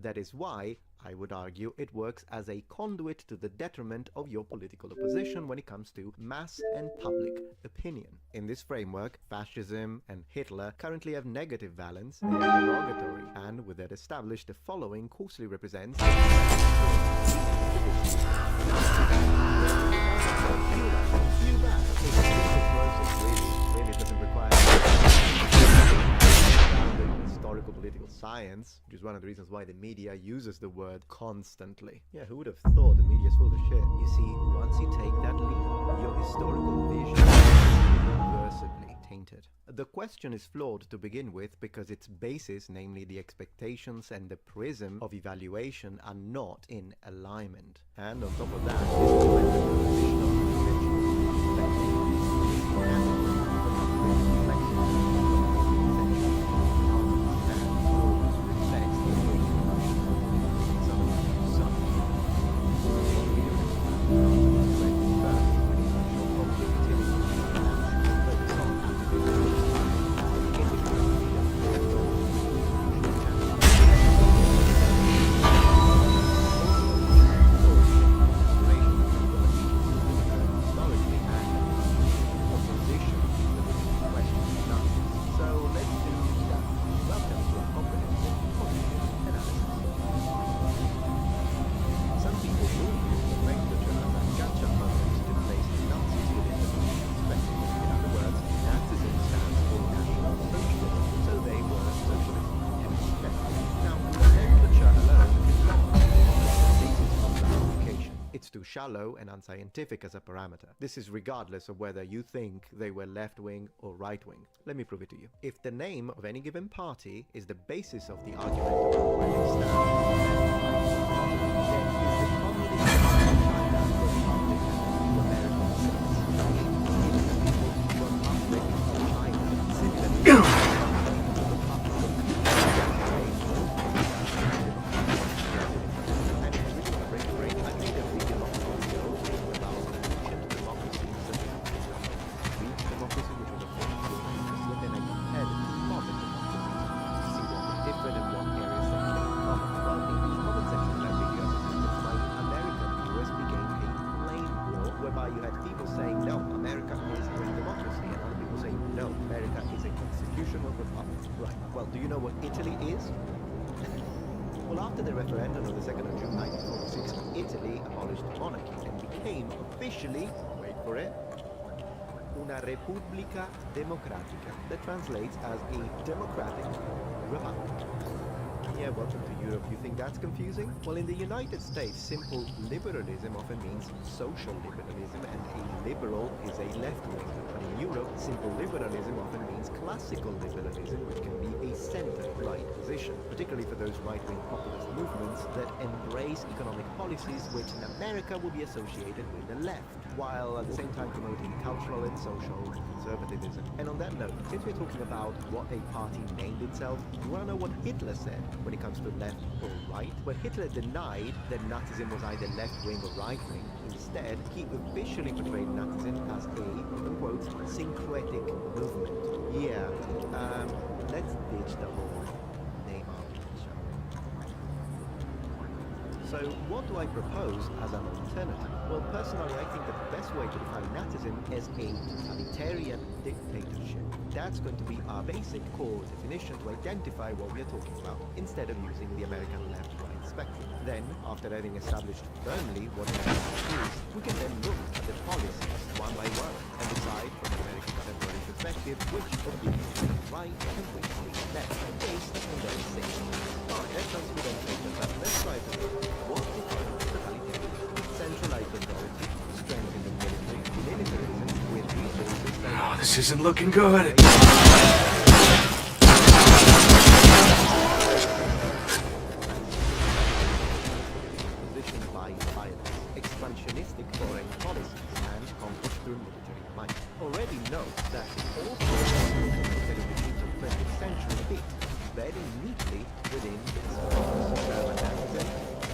That is why, I would argue, it works as a conduit to the detriment of your political opposition when it comes to mass and public opinion. In this framework, fascism and Hitler currently have negative valence, they are derogatory, and with that established, the following coarsely represents historical political science, which is one of the reasons why the media uses the word constantly. Yeah, who would have thought the media's full of shit? You see, once you take that leap, your historical vision is irreversibly tainted. The question is flawed to begin with because its basis, namely the expectations and the prism of evaluation, are not in alignment. And on top of that, too shallow and unscientific as a parameter. This is regardless of whether you think they were left-wing or right-wing. Let me prove it to you. If the name of any given party is the basis of the argument about where they stand, do you know what Italy is? Well, after the referendum of the 2nd of June 1946, Italy abolished the monarchy and became officially, wait for it, una repubblica democratica. That translates as a democratic republic. Yeah, welcome to Europe. You think that's confusing? Well, in the United States, simple liberalism often means social liberalism, and a liberal is a left-wing. But in Europe, simple liberalism often means classical liberalism, which can be a center-right position, particularly for those right-wing populist movements that embrace economic policies which in America will be associated with the left, while at the same time promoting cultural and social conservatism. And on that note, since we're talking about what a party named itself, you want to know what Hitler said when it comes to left or right? Well, Hitler denied that Nazism was either left-wing or right-wing. Instead, he officially portrayed Nazism as a, quote, syncretic movement. Yeah, let's ditch the whole name argument, shall we? So, what do I propose as an alternative? Well, personally, I think that the best way to define Nazism is a totalitarian dictatorship. That's going to be our basic core definition to identify what we are talking about, instead of using the American left-right spectrum. Then, after having established firmly what Nazism is, we can then look at the policies one by one and decide from an American contemporary perspective which of these is right and which is left, based on those things. Alright, let's consider that. Let's try to look what defines totalitarianism. Centralized authority, strength in the military, militarism with resources. Oh, this isn't looking good. Positioned by violence, expansionistic foreign policies, and conquest through military might. Already note that all military regimes of 20th century fit very neatly within this German Nazism,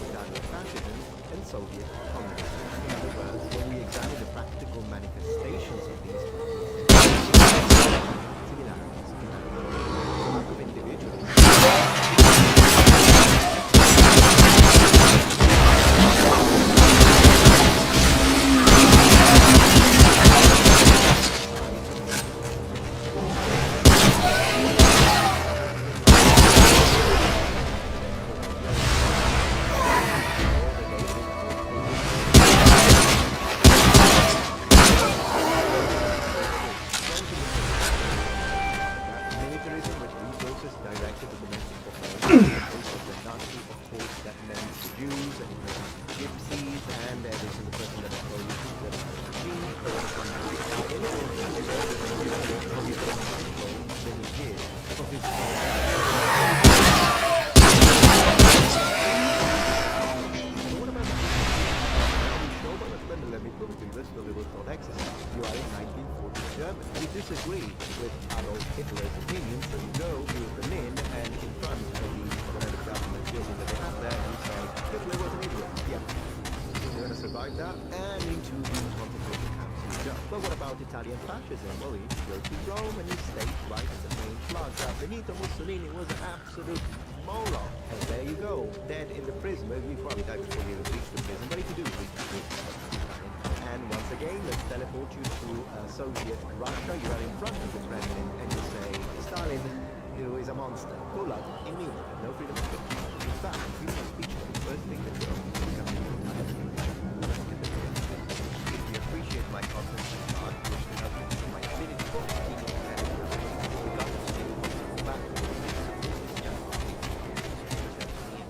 Italian fascism, and Soviet communism. In other words, when we examine the practical manifestations of these similarities, person that opposed the regime, but when it comes to Stalin, than he did of his what about let me put it in this little thought exercise. You are in 1940 Germany. You disagree with Adolf Hitler's opinions, so you go to Berlin and in front of the whatever government building that they have there, and you say, Hitler was an idiot. Yeah. You're going to survive that, and into the concentration camps you go. But what about Italian fascism? Well, you go to Rome and you state right at the main plaza, Benito Mussolini was an absolute moron. And there you go, dead in the prison. Well, you probably died before you reach the prison, but if you do reach the prison. And once again, let's teleport you to Soviet Russia. You are in front of the president and you say, Stalin, who is a monster. Gulag, immediate, no freedom of speech. In fact, freedom of speech is the first thing that goes to the government. If you appreciate my content and art, you wish to help me to my ability for being and back to me and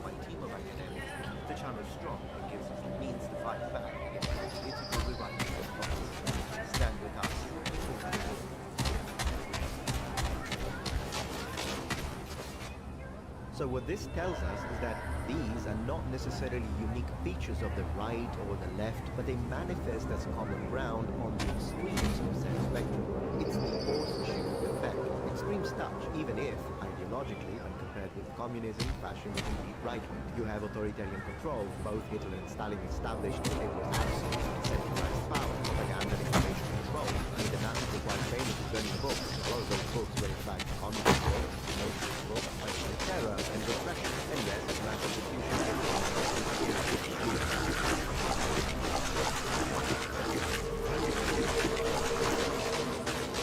my team of academics keep the channel strong and gives us the means to fight back against the political rewriting of policy. Stand with us. So what this tells us is that these are not necessarily unique features of the right or the left, but they manifest as common ground on the extremes of said spectrum. It's the horseshoe effect. Extremes touch, even if, ideologically, when compared with communism, fascism, and the right wing, you have authoritarian control. Both Hitler and Stalin established that they were absolute centralized power, propaganda and information control. I mean, the Nazis were quite famous for burning books. A lot of those books were in fact communist books, socialist books, fighting terror and repression. And yes, the mass execution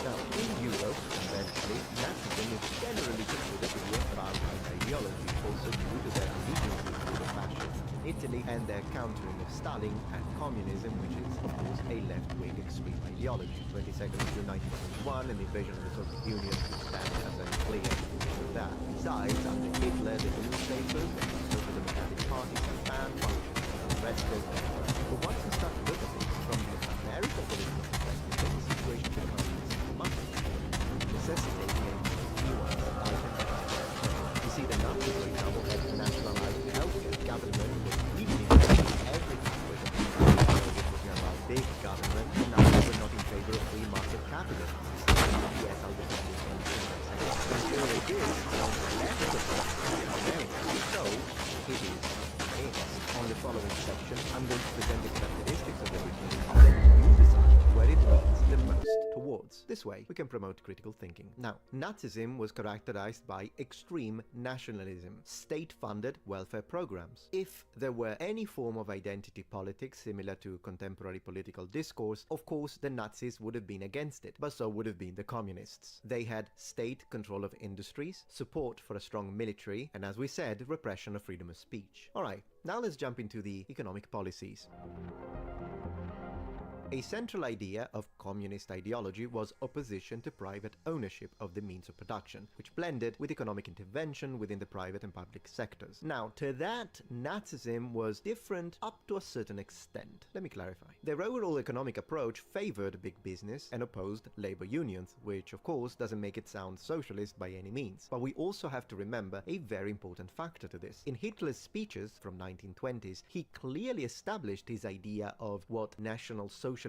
now, in Europe, eventually, Nazism is generally considered to be a far-right ideology, also due to their allegiance to the fascists in Italy and their countering of Stalin and communism, which is, of course, a left-wing extreme ideology. 22nd of June 1921 and the invasion of the Soviet Union stands as a clear proof of that. Besides, under Hitler, the newspapers and the Social Democratic Party banned functions and arrested. But once you start to look at things from the American political perspective, then the situation becomes much necessitating a nuanced argument. You see, the Nazis, for example, had nationalized healthcare. Government was really everything was about big government, and now we're not in favor of free market capitalism. Yes, I'll defend this one in a second. And here it is, on the left of America. So, it is on the following section, I'm going to present the characteristics of the regime, and then you decide where it leans the most towards. This way, we can promote critical thinking. Now, Nazism was characterized by extreme nationalism, state-funded welfare programs. If there were any form of identity politics similar to contemporary political discourse, of course the Nazis would have been against it, but so would have been the communists. They had state control of industries, support for a strong military, and as we said, repression of freedom of speech. Alright, now let's jump into the economic policies. A central idea of communist ideology was opposition to private ownership of the means of production, which blended with economic intervention within the private and public sectors. Now, to that, Nazism was different up to a certain extent. Let me clarify. Their overall economic approach favored big business and opposed labor unions, which of course doesn't make it sound socialist by any means. But we also have to remember a very important factor to this. In Hitler's speeches from 1920s, he clearly established his idea of what National Socialism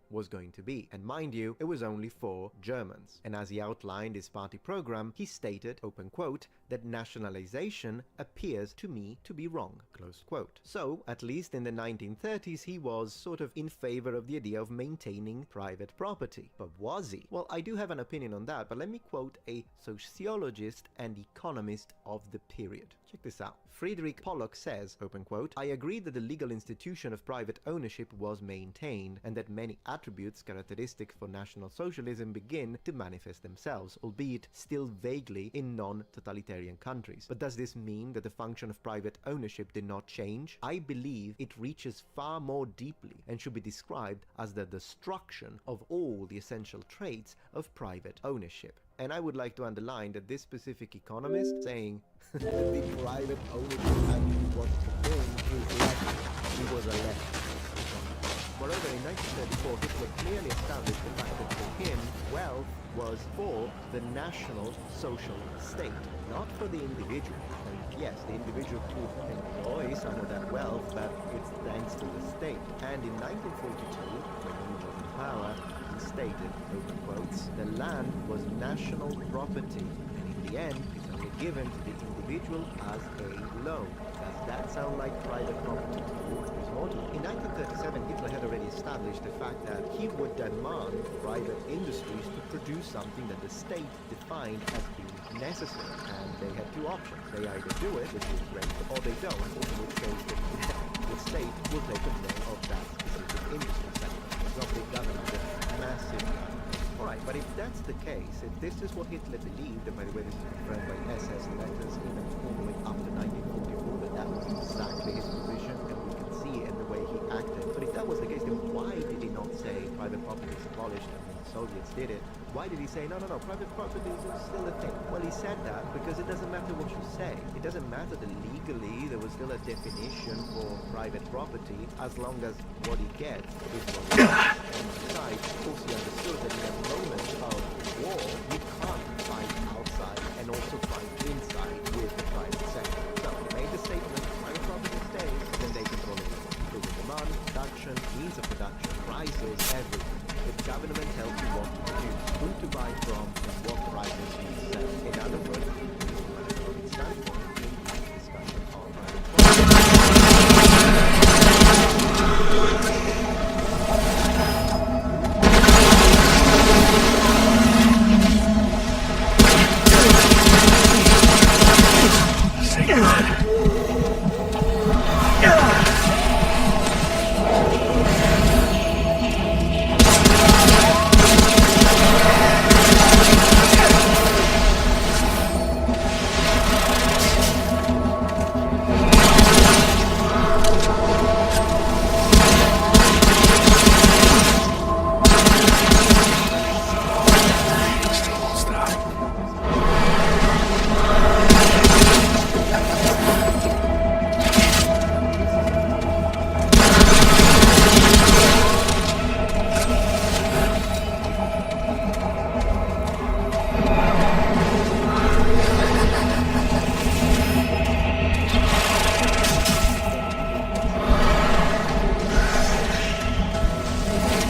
was going to be. And mind you, it was only for Germans. And as he outlined his party program, he stated, open quote, that nationalization appears to me to be wrong, close quote. So, at least in the 1930s, he was sort of in favor of the idea of maintaining private property. But was he? Well, I do have an opinion on that, but let me quote a sociologist and economist of the period. Check this out. Friedrich Pollock says, open quote, I agree that the legal institution of private ownership was maintained and that many attributes characteristic for National Socialism begin to manifest themselves, albeit still vaguely in non-totalitarian countries. But does this mean that the function of private ownership did not change? I believe it reaches far more deeply and should be described as the destruction of all the essential traits of private ownership. And I would like to underline that this specific economist saying the private ownership and what the thing is left, he was a left economist. However, in 1934, Hitler clearly established the fact that for him, wealth was for the national social state, not for the individual. And yes, the individual could enjoy some of that wealth, but it's thanks to the state. And in 1942, when he was in power, he stated, open quotes, the land was national property, and in the end, it's only given to the individual as a loan. Does that sound like private property to you? There's more to it. In 1937, Hitler had already established the fact that he would demand private industries to produce something that the state defined as being necessary. And they had two options. They either do it, which is great, or they don't, in which case the state will take control of that specific industry sector. It's not big government, it's massive government. Alright, but if that's the case, if this is what Hitler believed, and by the way this is confirmed by SS letters even all the way up to 1944, that was exactly his position, and we can see it in the way he acted. But if that was the case, then why did he not say private property is abolished? I mean, the Soviets did it. Why did he say, no, private property is still a thing? Well, he said that because it doesn't matter what you say. It doesn't matter that legally there was still a definition for private property as long as what he gets is what he gets. And besides, of course, he understood that in a moment of war, you can't fight outside and also fight inside with the private sector. So he made the statement, private property stays, then they control it. Through demand, production, means of production, prices, everything. The government tells you what to produce, who to buy from, and what prices you sell. In other words, from an economic standpoint, in this discussion on private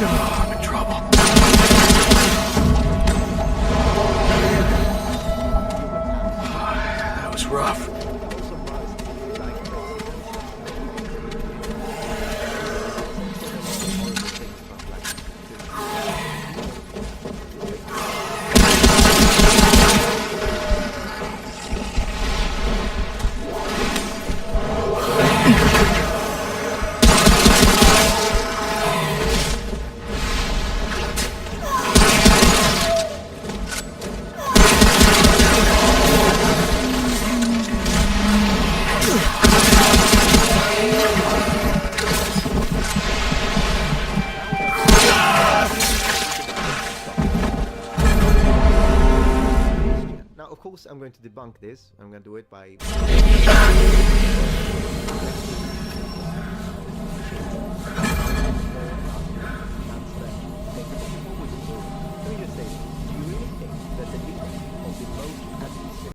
I'm in trouble. That was rough. I'm going to debunk this. I'm going to do it by...